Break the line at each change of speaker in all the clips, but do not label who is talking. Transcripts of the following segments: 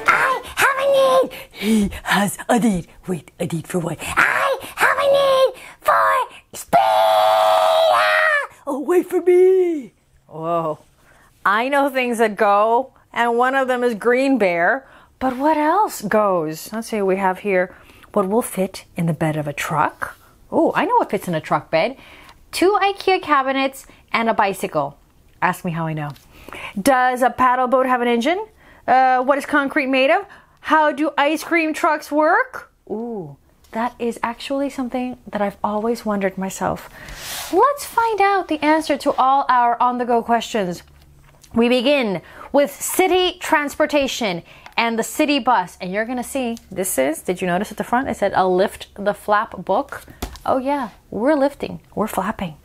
I have a need. He has a need. Wait, a need for what? I have a need for speed. Oh, wait for me. Whoa. I know things that go, and one of them is green bear. But what else goes? Let's see what we have here. What will fit in the bed of a truck? Oh, I know what fits in a truck bed. 2 IKEA cabinets and a bicycle. Ask me how I know. Does a paddle boat have an engine? What is concrete made of? How do ice cream trucks work? Ooh, that is actually something that I've always wondered myself. Let's find out the answer to all our on-the-go questions. We begin with city transportation and the city bus. And you're gonna see, this is, did you notice at the front? It said a lift the flap book. Oh yeah, we're lifting, we're flapping.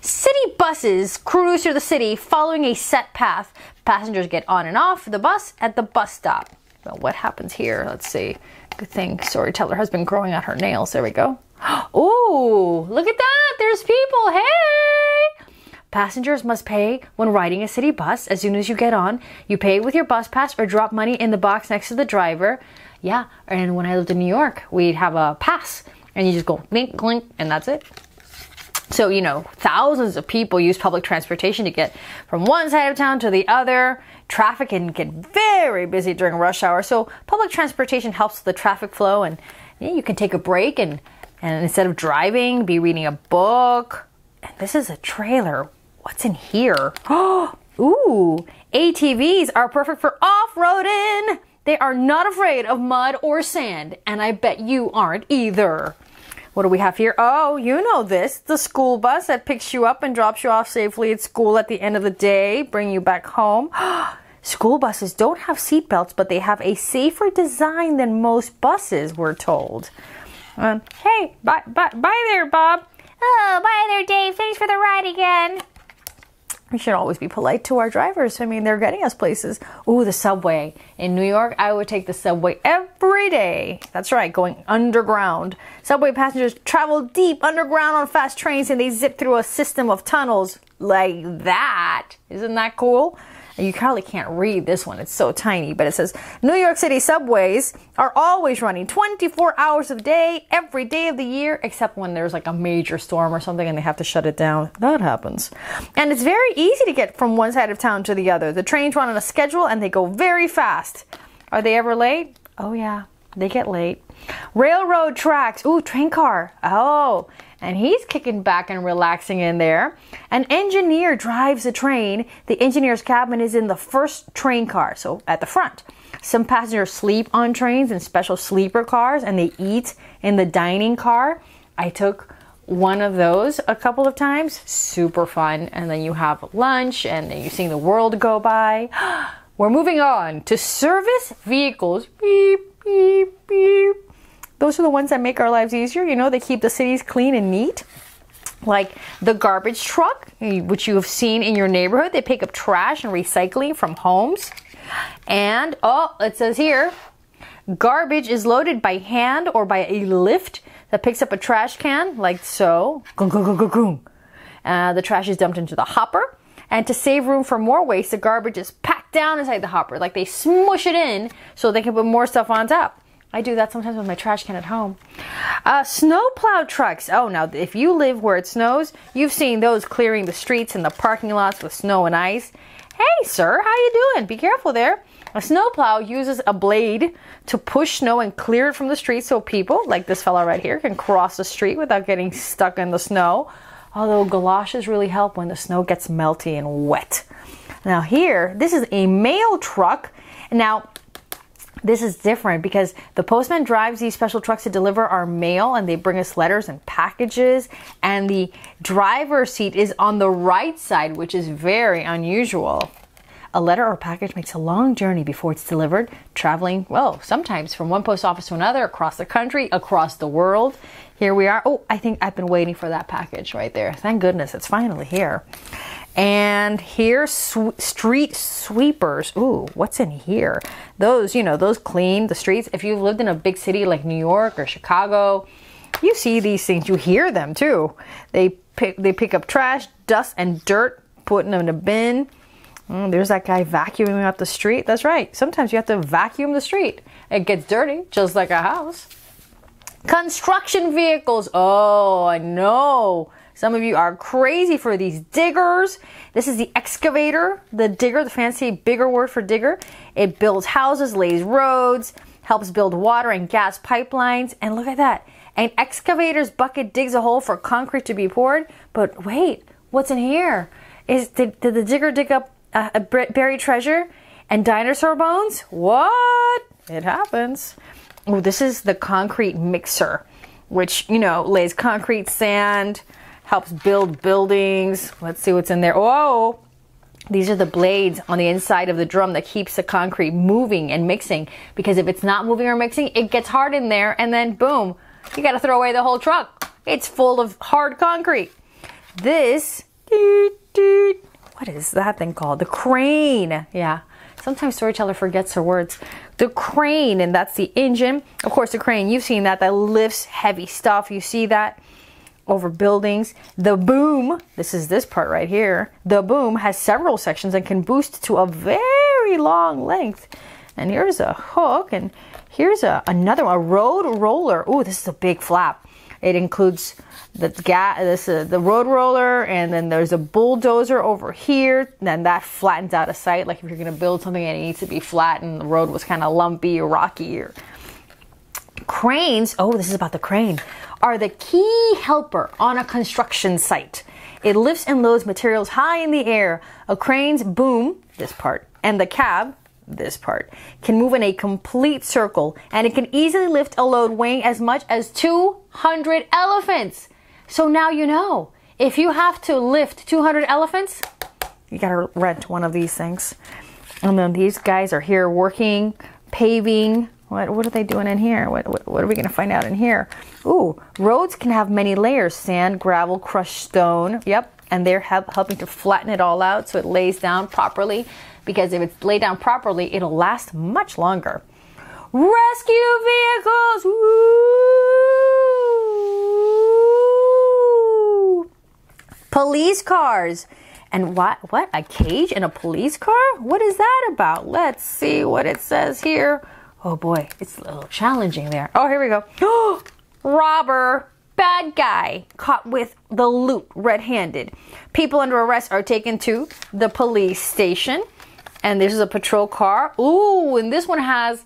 City buses cruise through the city following a set path. Passengers get on and off the bus at the bus stop. Well, what happens here? Let's see. Good thing StoryTeller has been growing out her nails. There we go. Ooh, look at that. There's people. Hey! Passengers must pay when riding a city bus. As soon as you get on, you pay with your bus pass or drop money in the box next to the driver. Yeah, and when I lived in New York, we'd have a pass. And you just go clink, clink, and that's it. So, you know, thousands of people use public transportation to get from one side of town to the other. Traffic can get very busy during rush hour. So public transportation helps the traffic flow, and you can take a break and instead of driving, be reading a book. And this is a trailer. What's in here? Oh, ooh, ATVs are perfect for off-roading. They are not afraid of mud or sand, and I bet you aren't either. What do we have here? Oh, you know this. The school bus that picks you up and drops you off safely at school at the end of the day, bring you back home. School buses don't have seatbelts, but they have a safer design than most buses, we're told. Hey, bye there, Bob. Oh, bye there, Dave. Thanks for the ride again. We should always be polite to our drivers. I mean, they're getting us places. Ooh, the subway. In New York, I would take the subway every day. That's right, going underground. Subway passengers travel deep underground on fast trains, and they zip through a system of tunnels like that. Isn't that cool? You probably can't read this one. It's so tiny, but it says, New York City subways are always running 24 hours a day, every day of the year, except when there's like a major storm or something and they have to shut it down. That happens. And it's very easy to get from one side of town to the other. The trains run on a schedule and they go very fast. Are they ever late? Oh yeah, they get late. Railroad tracks. Ooh, train car. Oh, and he's kicking back and relaxing in there. An engineer drives a train. The engineer's cabin is in the first train car, so at the front. Some passengers sleep on trains in special sleeper cars, and they eat in the dining car. I took one of those a couple of times. Super fun. And then you have lunch, and then you're seeing the world go by. We're moving on to service vehicles. Beep, beep, beep. Those are the ones that make our lives easier. You know, they keep the cities clean and neat. Like the garbage truck, which you have seen in your neighborhood. They pick up trash and recycling from homes. And, oh, it says here, garbage is loaded by hand or by a lift that picks up a trash can, like so. The trash is dumped into the hopper. And to save room for more waste, the garbage is packed down inside the hopper. Like they smush it in so they can put more stuff on top. I do that sometimes with my trash can at home. Snowplow trucks. Oh, now if you live where it snows, you've seen those clearing the streets and the parking lots with snow and ice. Hey, sir, how you doing? Be careful there. A snowplow uses a blade to push snow and clear it from the street so people, like this fella right here, can cross the street without getting stuck in the snow. Although galoshes really help when the snow gets melty and wet. Now here, this is a mail truck. Now, this is different because the postman drives these special trucks to deliver our mail, and they bring us letters and packages, and the driver's seat is on the right side, which is very unusual. A letter or package makes a long journey before it's delivered, traveling, well, sometimes from one post office to another, across the country, across the world. Here we are. Oh, I think I've been waiting for that package right there. Thank goodness it's finally here. And here's street sweepers. Ooh, what's in here? Those, you know, those clean the streets. If you've lived in a big city like New York or Chicago, you see these things. You hear them too. They pick up trash, dust, and dirt, put them in a bin.
There's that guy vacuuming up the street. That's right. Sometimes you have to vacuum the street. It gets dirty, just like a house. Construction vehicles. Oh, I know. Some of you are crazy for these diggers. This is the excavator, the digger, the fancy bigger word for digger. It builds houses, lays roads, helps build water and gas pipelines. And look at that. An excavator's bucket digs a hole for concrete to be poured. But wait, what's in here? Did the digger dig up a buried treasure and dinosaur bones? What? It happens. Oh, this is the concrete mixer, which, you know, lays concrete, sand, helps build buildings. Let's see what's in there. Oh, these are the blades on the inside of the drum that keeps the concrete moving and mixing. Because if it's not moving or mixing, it gets hard in there, and then boom, you got to throw away the whole truck. It's full of hard concrete. This, what is that thing called? The crane. Yeah. Sometimes Storyteller forgets her words. The crane, and that's the engine. Of course, the crane, you've seen that lifts heavy stuff. You see that over buildings. The boom, this is this part right here. The boom has several sections and can boost to a very long length. And here's a hook, and here's another one, a road roller. Ooh, this is a big flap. It includes the road roller, and then there's a bulldozer over here. Then that flattens out a site. Like if you're going to build something and it needs to be flat and the road was kind of lumpy or rocky. Or cranes, oh, this is about the crane, are the key helper on a construction site. It lifts and loads materials high in the air. A crane's boom, this part, and the cab, this part, can move in a complete circle, and it can easily lift a load weighing as much as 200 elephants. So now you know, if you have to lift 200 elephants, you gotta rent one of these things. And then these guys are here working, paving. What are they doing in here? What are we gonna find out in here? Ooh, roads can have many layers: sand, gravel, crushed stone. Yep, and they're helping to flatten it all out so it lays down properly. Because if it's laid down properly, it'll last much longer. Rescue vehicles! Woo! Police cars. And what? A cage in a police car? What is that about? Let's see what it says here. Oh boy, it's a little challenging there. Oh, here we go. Robber. Bad guy caught with the loot red-handed. People under arrest are taken to the police station. And this is a patrol car. Ooh, and this one has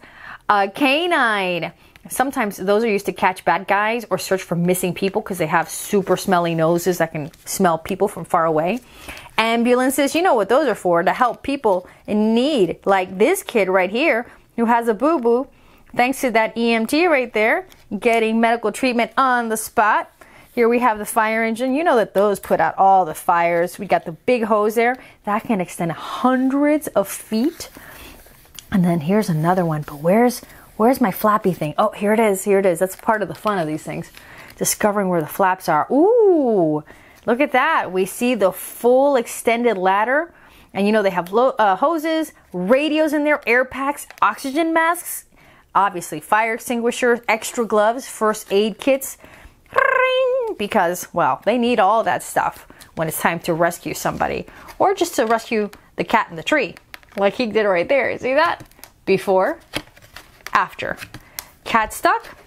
a canine. Sometimes those are used to catch bad guys or search for missing people because they have super smelly noses that can smell people from far away. Ambulances, you know what those are for, to help people in need. Like this kid right here who has a boo-boo. Thanks to that EMT right there, getting medical treatment on the spot. Here we have the fire engine. You know that those put out all the fires. We got the big hose there. That can extend hundreds of feet. And then here's another one. But where's my flappy thing? Oh, here it is. Here it is. That's part of the fun of these things. Discovering where the flaps are. Ooh, look at that. We see the full extended ladder. And you know they have hoses, radios in there, air packs, oxygen masks, obviously fire extinguishers, extra gloves, first aid kits. Because, well, they need all that stuff when it's time to rescue somebody. Or just to rescue the cat in the tree. Like he did right there. See that? Before, after. Cat stuck,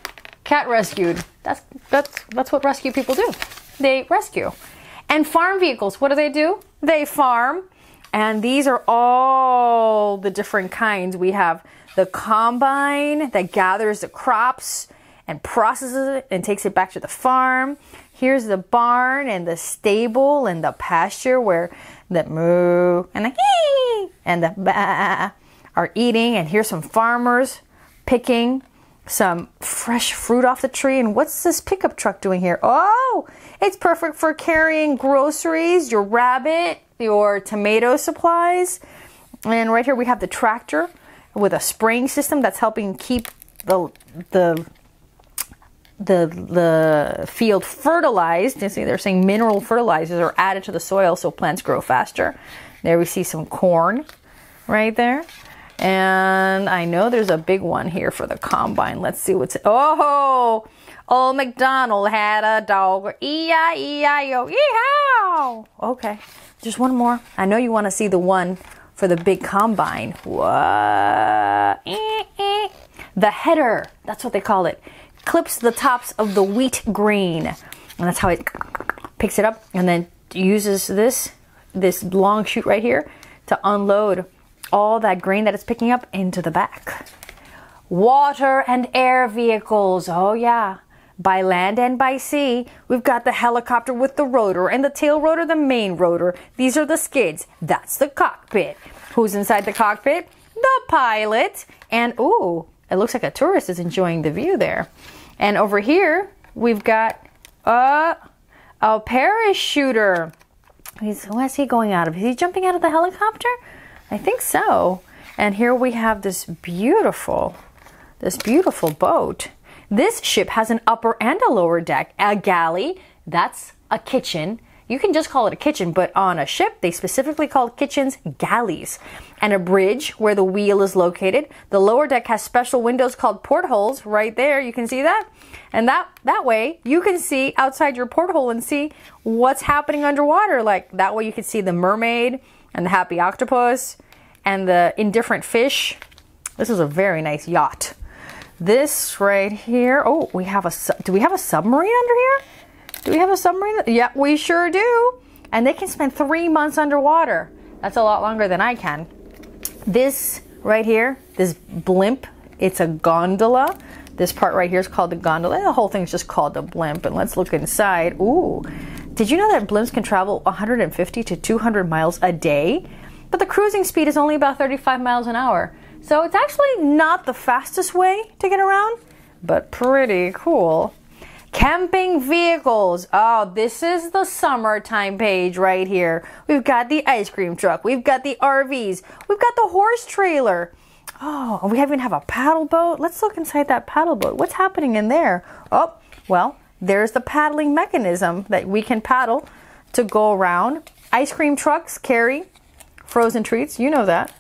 cat rescued. That's what rescue people do. They rescue. And farm vehicles, what do? They farm. And these are all the different kinds. We have the combine that gathers the crops and processes it and takes it back to the farm. Here's the barn and the stable and the pasture where the moo and the hee and the ba are eating. And here's some farmers picking some fresh fruit off the tree. And what's this pickup truck doing here? Oh, it's perfect for carrying groceries, your rabbit, your tomato supplies. And right here we have the tractor with a spraying system that's helping keep the field fertilized. You see, they're saying mineral fertilizers are added to the soil so plants grow faster. There we see some corn right there. And I know there's a big one here for the combine. Let's see what's... Oh, old MacDonald had a dog. E-I-E-I-O. Yeehaw! Okay, just one more. I know you want to see the one for the big combine. What? The header, that's what they call it, clips the tops of the wheat grain. And that's how it picks it up and then uses this long chute right here to unload all that grain that it's picking up into the back. Water and air vehicles. Oh yeah. By land and by sea, we've got the helicopter with the rotor and the tail rotor, the main rotor. These are the skids. That's the cockpit. Who's inside the cockpit? The pilot. And ooh, it looks like a tourist is enjoying the view there. And over here, we've got a parachuter. Where's he going out of? Is he jumping out of the helicopter? I think so. And here we have this beautiful boat. This ship has an upper and a lower deck, a galley, that's a kitchen. You can just call it a kitchen, but on a ship, they specifically call kitchens galleys. And a bridge where the wheel is located. The lower deck has special windows called portholes right there. You can see that? And that way, you can see outside your porthole and see what's happening underwater. Like that way you can see the mermaid and the happy octopus and the indifferent fish. This is a very nice yacht. This right here, oh, do we have a submarine under here? Do we have a submarine? Yeah, we sure do. And they can spend 3 months underwater. That's a lot longer than I can. This right here, this blimp, it's a gondola. This part right here is called the gondola. The whole thing's just called the blimp. And let's look inside. Ooh, did you know that blimps can travel 150 to 200 miles a day? But the cruising speed is only about 35 miles an hour. So it's actually not the fastest way to get around, but pretty cool. Camping vehicles. Oh, this is the summertime page right here. We've got the ice cream truck. We've got the RVs. We've got the horse trailer. Oh, we even have a paddle boat. Let's look inside that paddle boat. What's happening in there? Oh, well, there's the paddling mechanism that we can paddle to go around. Ice cream trucks carry frozen treats. You know that.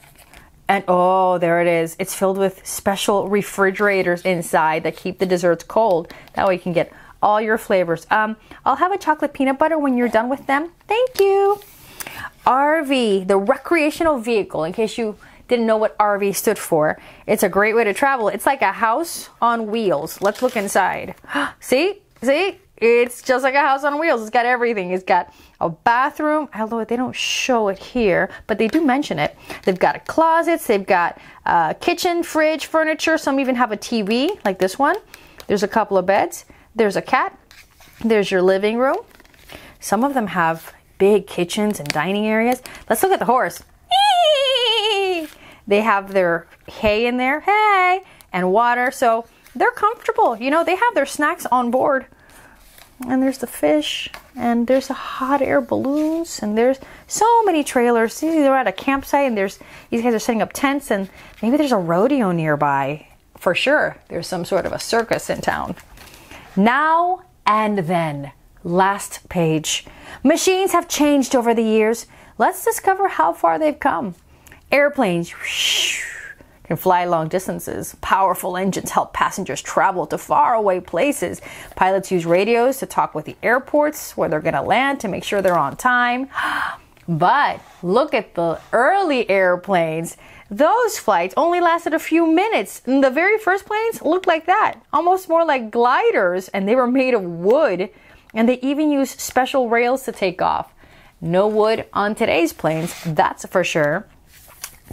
And oh, there it is. It's filled with special refrigerators inside that keep the desserts cold. That way you can get all your flavors. I'll have a chocolate peanut butter when you're done with them. Thank you. RV, the recreational vehicle, in case you didn't know what RV stood for. It's a great way to travel. It's like a house on wheels. Let's look inside. See? It's just like a house on wheels. It's got everything. It's got a bathroom, although they don't show it here, but they do mention it. They've got closets. They've got kitchen, fridge, furniture. Some even have a TV, like this one. There's a couple of beds. There's a cat. There's your living room. Some of them have big kitchens and dining areas. Let's look at the horse. They have their hay in there, hay, and water, so they're comfortable. You know, they have their snacks on board. And there's the fish, and there's the hot air balloons, and there's so many trailers. See, they're at a campsite, and these guys are setting up tents, and maybe there's a rodeo nearby. For sure, there's some sort of a circus in town. Now and then, last page. Machines have changed over the years. Let's discover how far they've come. Airplanes can fly long distances. Powerful engines help passengers travel to faraway places. Pilots use radios to talk with the airports where they're going to land to make sure they're on time. But look at the early airplanes. Those flights only lasted a few minutes. And the very first planes looked like that, almost more like gliders, and they were made of wood. And they even used special rails to take off. No wood on today's planes, that's for sure.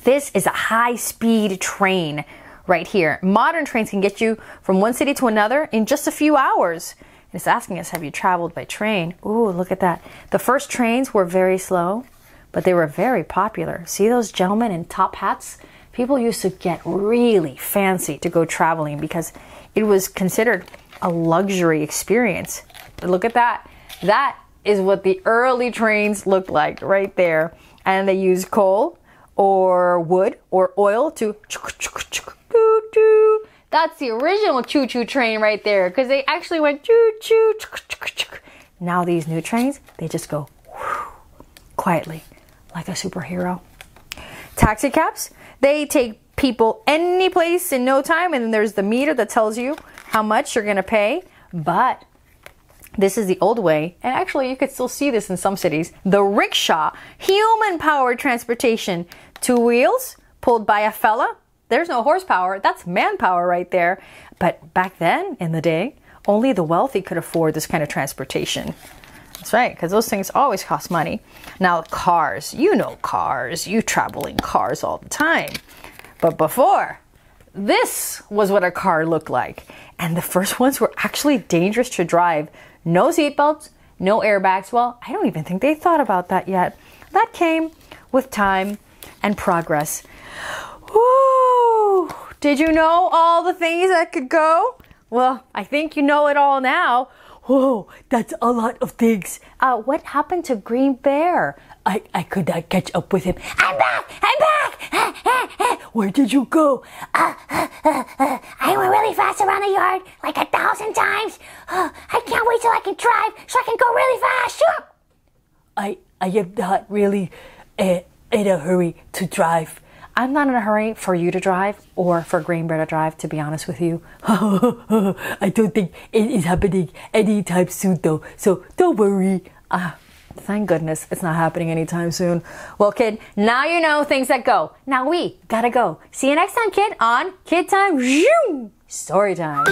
This is a high-speed train right here. Modern trains can get you from one city to another in just a few hours. And it's asking us, have you traveled by train? Ooh, look at that. The first trains were very slow, but they were very popular. See those gentlemen in top hats? People used to get really fancy to go traveling because it was considered a luxury experience. But look at that. That is what the early trains looked like right there. And they used coal or wood or oil to choo-choo. That's the original choo-choo train right there, because they actually went choo-choo. Now these new trains, they just go quietly like a superhero. Taxi cabs, they take people any place in no time, and then there's the meter that tells you how much you're going to pay. But This is the old way, and actually you could still see this in some cities. The rickshaw, human-powered transportation. 2 wheels, pulled by a fella. There's no horsepower, that's manpower right there. But back then, in the day, only the wealthy could afford this kind of transportation. That's right, because those things always cost money. Now cars, you know cars, you travel in cars all the time. But before, this was what a car looked like. And the first ones were actually dangerous to drive. No seatbelts, no airbags. Well, I don't even think they thought about that yet. That came with time and progress. Woo! Did you know all the things that could go? Well, I think you know it all now.
Whoa, that's a lot of things.
What happened to Green Bear?
I could not catch up with him. I'm back! I'm back! Where did you go?
I went really fast around the yard, like 1,000 times. I can't wait till I can drive so I can go really fast.
I am not really in a hurry to drive.
I'm not in a hurry for you to drive or for Green Bear to drive, to be honest with you.
I don't think it is happening anytime soon, though, so don't worry.
Thank goodness it's not happening anytime soon. Well, kid, now you know things that go. Now we gotta go. See you next time, kid, on KidTime StoryTime.